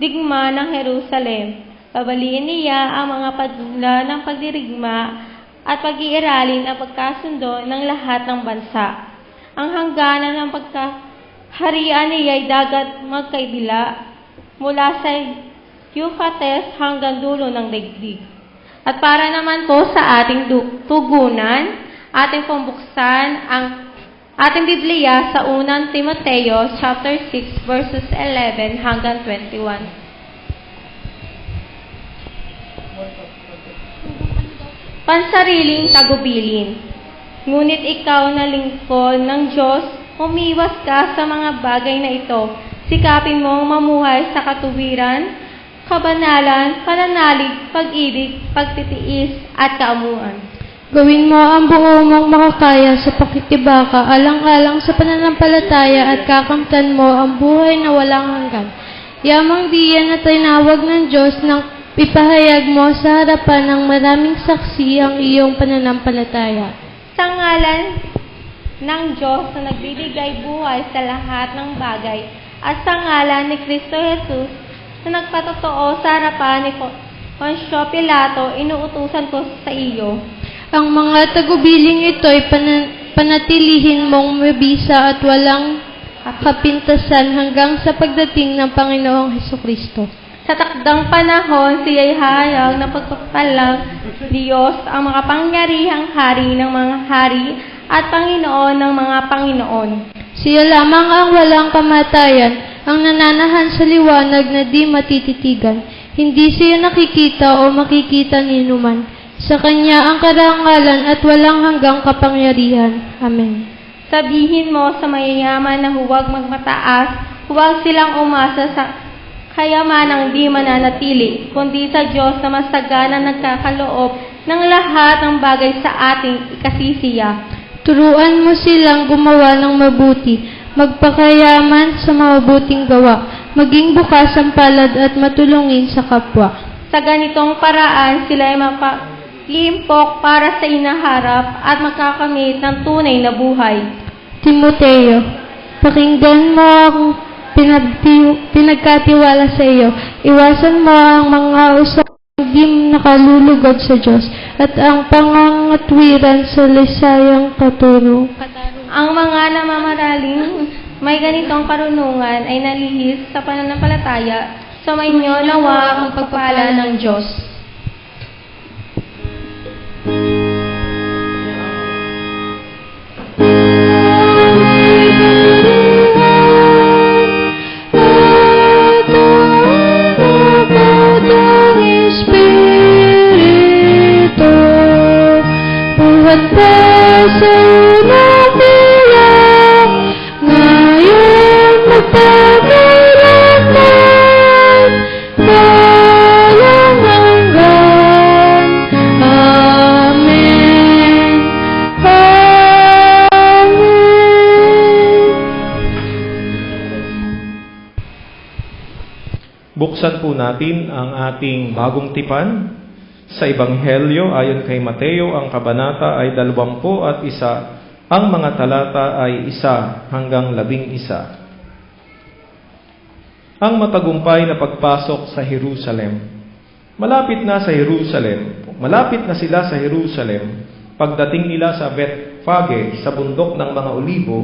digma ng Jerusalem. Babaliin niya ang mga padula ng pagdirigma at pag-iiralin ang pagkasundo ng lahat ng bansa. Ang hangganan ng pagkaharian niya ay dagat magkaibila mula sa Euphrates hanggang dulo ng daigdig. At para naman po sa ating tugunan, ating pambuksan ang ating Biblia sa unang Timoteo chapter 6 verses 11 hanggang 21. Pansariling tagubilin. Ngunit ikaw na lingkod ng Diyos, umiwas ka sa mga bagay na ito. Sikapin mong mamuhay sa katuwiran, kabanalan, pananalig, pag-ibig, pagtitiis, at kaamuan. Gawin mo ang buo mong makakaya sa pakikibaka, alang-alang sa pananampalataya at kakamtan mo ang buhay na walang hanggan. Yamang diyan na tinawag ng Diyos nang ipahayag mo sa harapan ng maraming saksi ang iyong pananampalataya. Sa ngalan ng Diyos na nagbibigay buhay sa lahat ng bagay at sa ngalan ni Kristo Jesus na nagpatotoo sa harapan ni Poncio Pilato, inuutusan ko sa iyo. Ang mga tagubiling ito ay panatilihin mong mabisa at walang kapintasan hanggang sa pagdating ng Panginoong Hesukristo. Sa takdang panahon, siya'y hayag na pagpapalang Diyos ang mga pangyarihang hari ng mga hari at Panginoon ng mga Panginoon. Siya lamang ang walang kamatayan, ang nananahan sa liwanag na di matititigan. Hindi siya nakikita o makikita ni numan. Sa Kanya ang karangalan at walang hanggang kapangyarihan. Amen. Sabihin mo sa mayayaman na huwag magmataas, huwag silang umasa sa kayamanang di mananatili, kundi sa Diyos na masagana nagkakaloob ng lahat ng bagay sa ating ikasisiya. Turuan mo silang gumawa ng mabuti, magpakayaman sa mabuting gawa, maging bukas ang palad at matulungin sa kapwa. Sa ganitong paraan, sila ay mapalimpok para sa inaharap at makakamit ng tunay na buhay. Timoteo, pakinggan mo ang pinagkatiwala sa iyo. Iwasan mo ang mga usapang di nakalulugod sa Diyos at ang pangangatwiran sa lisayang katuro. Ang mga namamaraling may ganitong karunungan ay nalihis sa pananampalataya. Sumainyo nawa ang pagpala ng Diyos. Buksan po natin ang ating bagong tipan sa Ebanghelyo ayon kay Mateo. Ang kabanata ay 21, ang mga talata ay 1 hanggang 11. Ang matagumpay na pagpasok sa Jerusalem. Malapit na sila sa Jerusalem. Pagdating nila sa Bethphage sa bundok ng mga Olibo,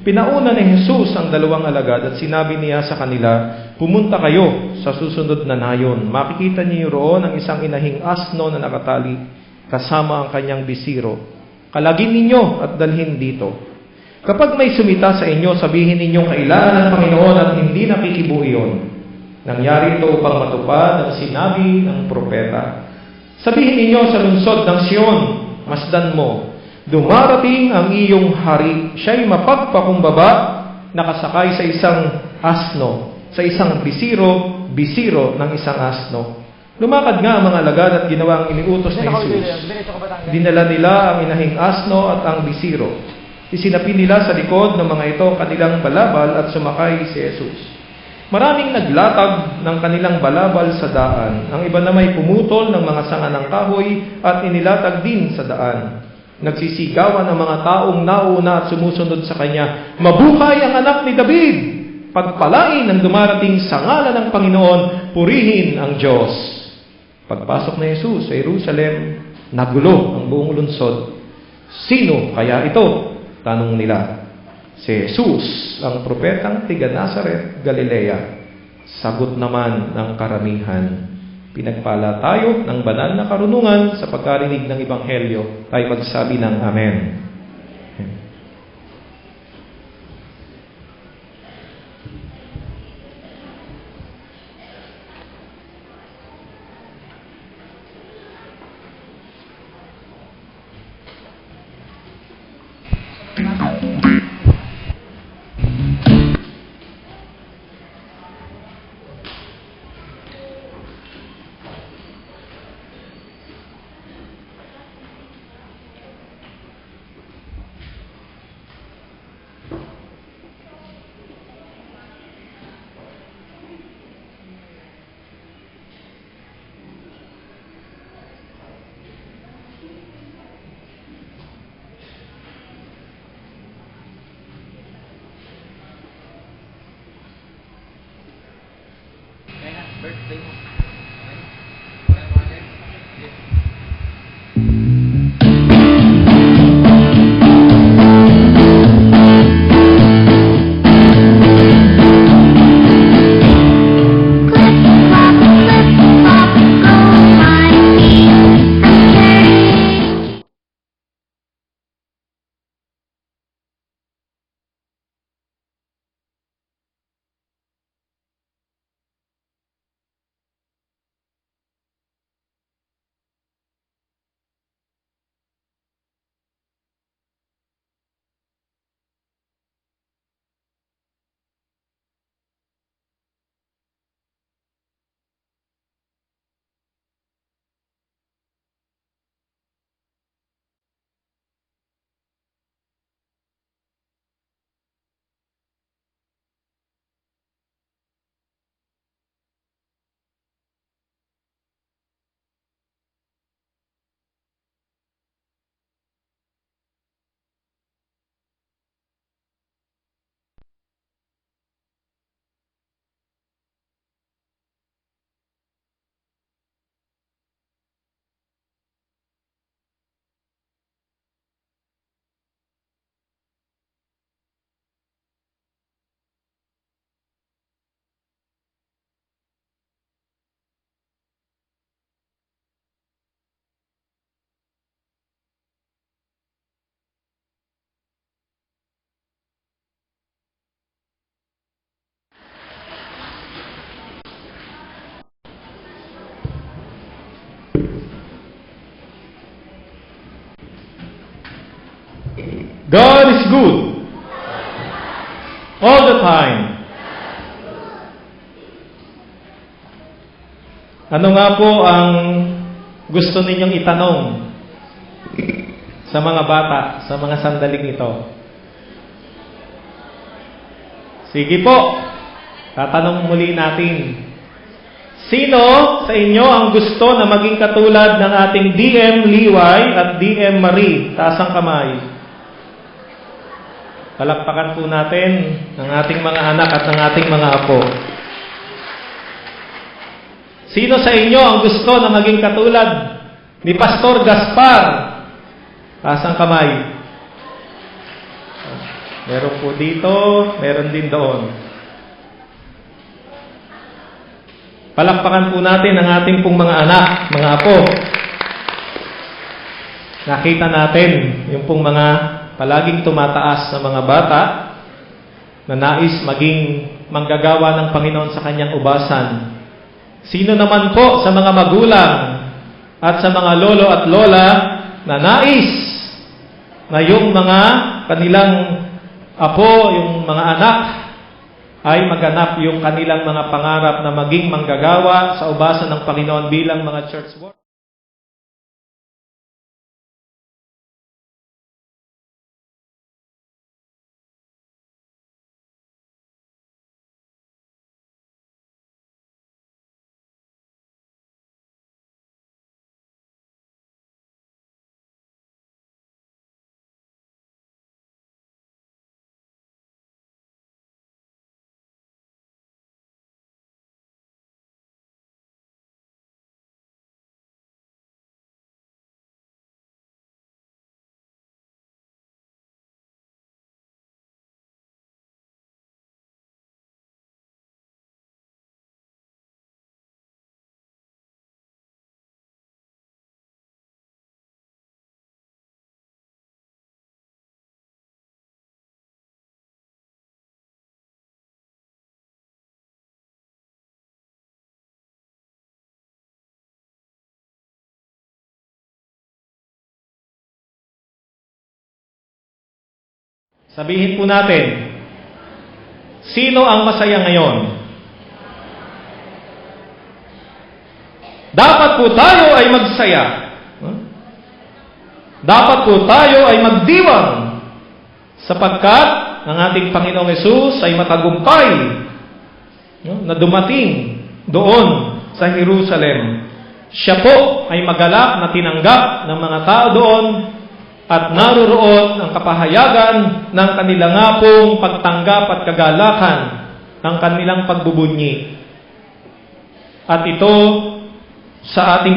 pinauna ni Jesus ang 2 alagad at sinabi niya sa kanila, "Pumunta kayo sa susunod na nayon. Makikita niyo roon ang isang inahing asno na nakatali kasama ang kanyang bisiro. Kalagin ninyo at dalhin dito. Kapag may sumita sa inyo, sabihin ninyong kailangan ng Panginoon at hindi nakikibuo iyon. Nangyari ito upang matupad ang sinabi ng propeta. Sabihin ninyo sa lungsod ng Sion, masdan mo, dumarating ang iyong hari, siya'y mapagpakumbaba, nakasakay sa isang asno, sa isang bisiro ng isang asno. Lumakad nga ang mga alagad at ginawa ang iniutos ni Jesus. Dinala nila ang inahing asno at ang bisiro. Isinapin nila sa likod ng mga ito kanilang balabal at sumakay si Jesus. Maraming naglatag ng kanilang balabal sa daan. Ang iba na may pumutol ng mga sanga ng kahoy at inilatag din sa daan. Nagsisigawan ang mga taong nauna at sumusunod sa kanya, "Mabuhay ang anak ni David! Pagpalain ang dumarating sa ngalan ng Panginoon, purihin ang Diyos. Pagpasok ni Jesus sa Jerusalem, nagulo ang buong lungsod. Sino kaya ito? Tanong nila. Si Jesus, ang propetang tiga Nazaret, Galilea. Sagot naman ng karamihan. Pinagpala tayo ng banal na karunungan sa pagkarinig ng Ebanghelyo. Tayo magsabi ng Amen. God is good. All the time. Ano nga po ang gusto ninyong itanong sa mga bata, sa mga sandaling ito? Sige po, tatanong muli natin. Sino sa inyo ang gusto na maging katulad ng ating DM Liway at DM Marie? Taas ang kamay. Palakpakan po natin ang ating mga anak at ang ating mga apo. Sino sa inyo ang gusto na maging katulad ni Pastor Gaspar? Taas ang kamay. Meron po dito, meron din doon. Palakpakan po natin ang ating pong mga anak, mga apo. Nakita natin yung pong mga palaging tumataas na mga bata na nais maging manggagawa ng Panginoon sa kanyang ubasan. Sino naman po sa mga magulang at sa mga lolo at lola na nais na yung mga kanilang apo, yung mga anak, ay maganap yung kanilang mga pangarap na maging manggagawa sa ubasan ng Panginoon bilang mga church workers? Sabihin po natin, sino ang masaya ngayon? Dapat po tayo ay magsaya. Dapat po tayo ay magdiwang sapagkat ang ating Panginoong Hesus ay matagumpay na dumating doon sa Jerusalem. Siya po ay magalak na tinanggap ng mga tao doon at naroroon ang kapahayagan ng kanilang nga pong pagtanggap at kagalakan ng kanilang pagbubunyi. At ito sa ating